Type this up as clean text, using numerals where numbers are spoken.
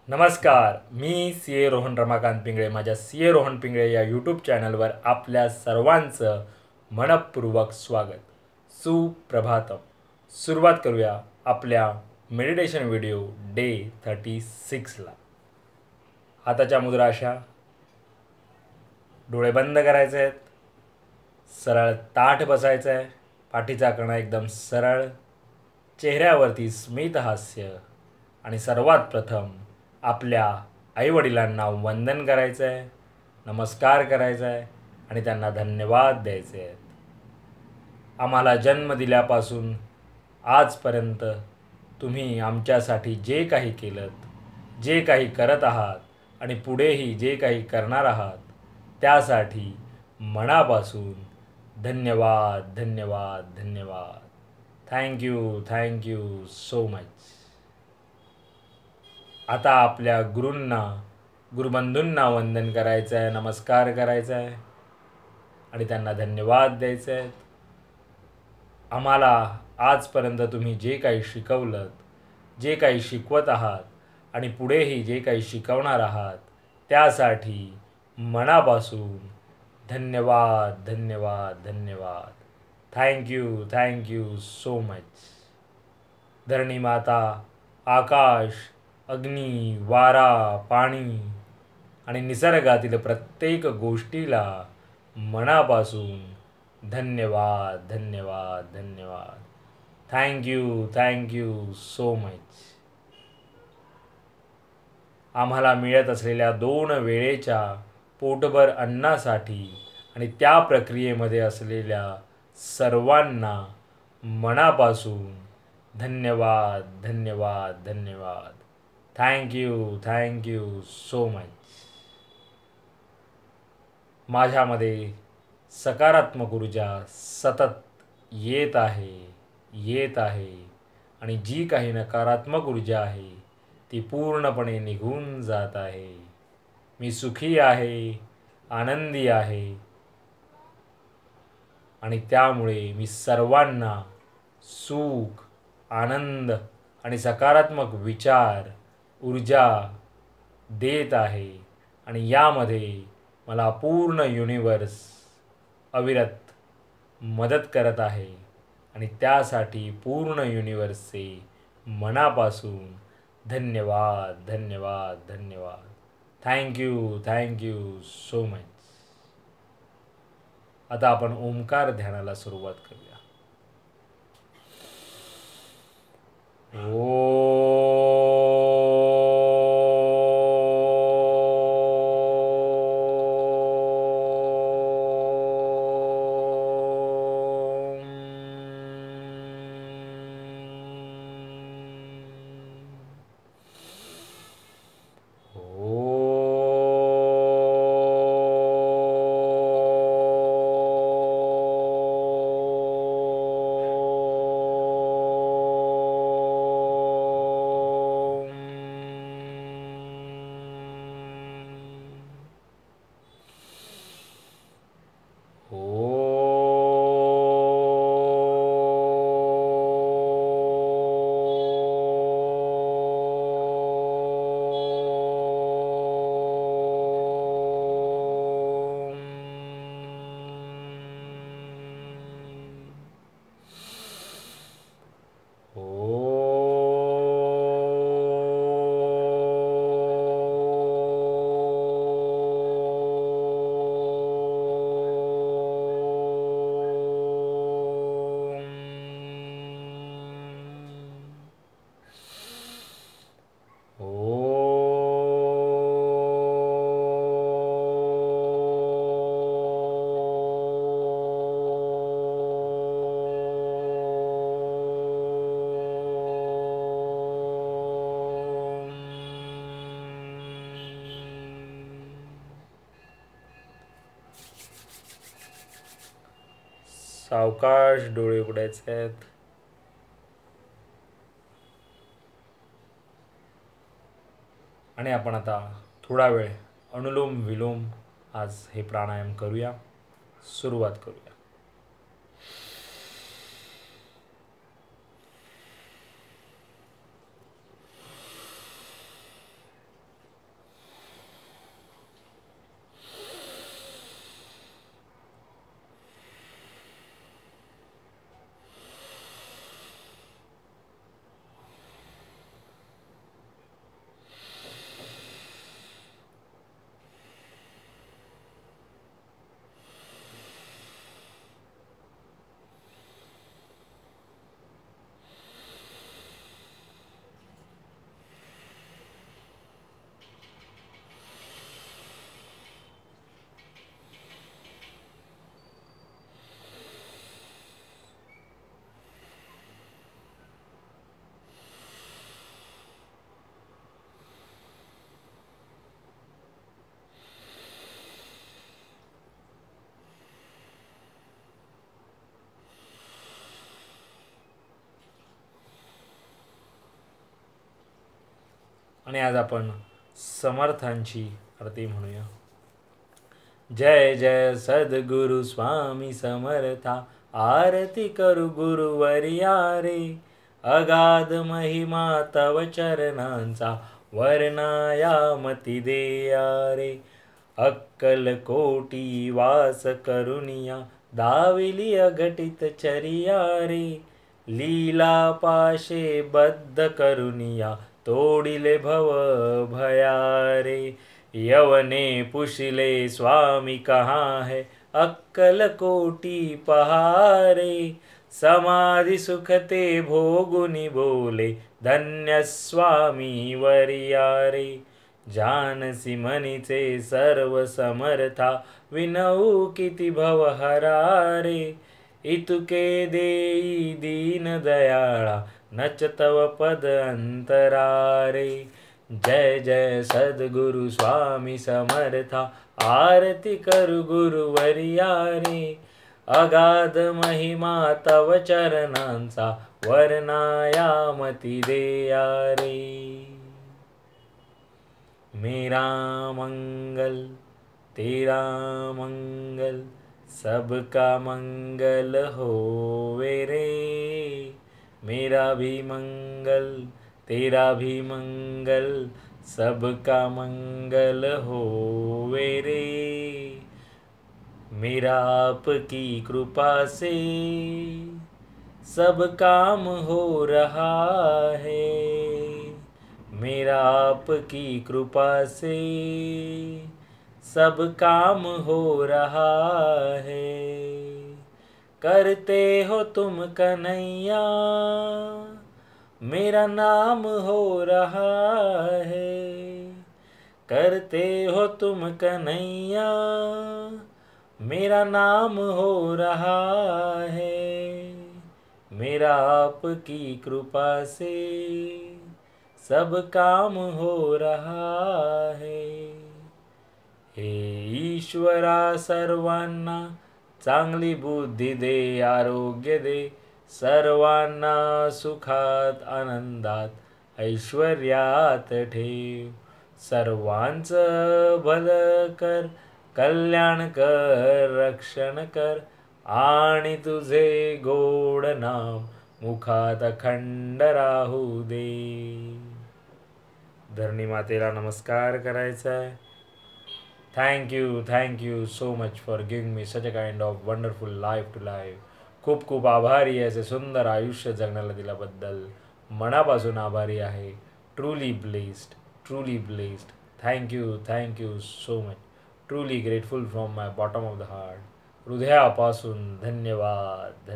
नमस्कार, मी सी ए रोहन रमाकांत पिंगळे. माझ्या सी ए रोहन पिंगळे या यूट्यूब चॅनलवर आपल्या सर्वांचं मनपूर्वक स्वागत. सुप्रभातम. सुरुवात करूया आपल्या मेडिटेशन व्हिडिओ डे 36ला. हाताच्या मुद्रा अशा, डोळे बंद करायचे आहेत, सरळ ताठ बसायचं आहे, पाठीचा कणा एकदम सरळ, चेहऱ्यावरती स्मित हास्य आणि सर्वात प्रथम आपल्या आईवडिलांना वंदन करायचं आहे, नमस्कार करायचा आहे आणि त्यांना धन्यवाद द्यायचे आहेत. आम्हाला जन्म दिल्यापासून आजपर्यंत तुम्ही आमच्यासाठी जे काही केलं, जे काही करत आहात आणि पुढेही जे काही करणार आहात त्यासाठी मनापासून धन्यवाद धन्यवाद धन्यवाद. Thank you so much. आता आपल्या गुरूंना, गुरुबंधूंना वंदन करायचं आहे, नमस्कार करायचा आहे आणि त्यांना धन्यवाद द्यायचे आहेत. आम्हाला आजपर्यंत तुम्ही जे काही शिकवलं, जे काही शिकवत आहात आणि पुढेही जे काही शिकवणार आहात त्यासाठी मनापासून धन्यवाद धन्यवाद धन्यवाद. Thank you so much. धरणी माता, आकाश, अग्नी, वारा, पाणी आणि निसर्गातील प्रत्येक गोष्टीला मनापासून धन्यवाद धन्यवाद धन्यवाद. Thank you so much. आम्हाला मिळत असलेल्या 2 वेळेच्या पोटभर अन्नासाठी आणि त्या प्रक्रियेमध्ये असलेल्या सर्वांना मनापासून धन्यवाद धन्यवाद धन्यवाद. Thank you so much. माझ्यामध्ये सकारात्मक ऊर्जा सतत येत आहे आणि जी काही नकारात्मक ऊर्जा आहे ती पूर्णपणे निघून जात आहे. मी सुखी आहे, आनंदी आहे आणि त्यामुळे मी सर्वांना सुख, आनंद आणि सकारात्मक विचार, ऊर्जा देत आहे आणि यामध्ये मला पूर्ण युनिवर्स अविरत मदत करत आहे आणि त्यासाठी पूर्ण युनिवर्सचे मनापासून धन्यवाद धन्यवाद धन्यवाद. Thank you so much. आता आपण ओंकार ध्यानाला सुरुवात करूया. सावकाश डोळे उघडायचे आहेत आणि आपण आता थोडा वेळ अनुलोम विलोम आज हे प्राणायाम करूया. सुरुवात करूया. आणि आज आपण समर्थांची आरती म्हणूया. जय जय सद्गुरु स्वामी समर्था, आरती करू गुरुवर्या रे. अगाध महिमा तव चरणांचा, वर्णायामती देया रे. अक्कल कोटी वास करुनिया, दाविली अघटित चरिया रे. लीला पाशे बद्ध करुनिया, तोडिले भव भया रे. यवने पुशिले स्वामी कहाँ है, अक्कल कोटी पहारे. समाधि सुखते भोगुनी बोले, धन्य स्वामी वरिया रे. जानसी मनीचे सर्व समर्था, विनऊ किती भवहरा रे. इतुके देई दीन दयाळा, नच तव पद अंतरा रे. जय जय सद्गुरु स्वामी समर्था, आरती करू गुरुवर्या रे. अगाध महिमा तव चरणांचा, वर्णायामती देया रे. मेरा मंगल तेरा मंगल, सबका मंगल होवे रे. मेरा भी मंगल तेरा भी मंगल, सबका मंगल होवे रे. मेरा आपकी कृपा से सब काम हो रहा है. मेरा आपकी कृपा से सब काम हो रहा है. करते हो तुम कन्हैया, मेरा नाम हो रहा है. करते हो तुम कन्हैया, मेरा नाम हो रहा है. मेरा आपकी कृपा से सब काम हो रहा है. हे ईश्वरा सर्वांना चांगली बुद्धी दे, आरोग्य दे. सर्वांना सुखात आनंदात ऐश्वर्यात ठेव. सर्वांचं भलं कर, कल्याण कर, रक्षण कर. आणि तुझे गोड नाम मुखात अखंड राहू दे. धरणी मातेला नमस्कार करायचा आहे. Thank you so much for giving me such a kind of wonderful life to live. खूप खूप आभारी आहे, असे सुंदर आयुष्य जगण्याला दिल्याबद्दल मनापासून आभारी आहे. Truly blessed. Thank you so much. Truly grateful from my bottom of the heart. हृदयापासून धन्यवाद.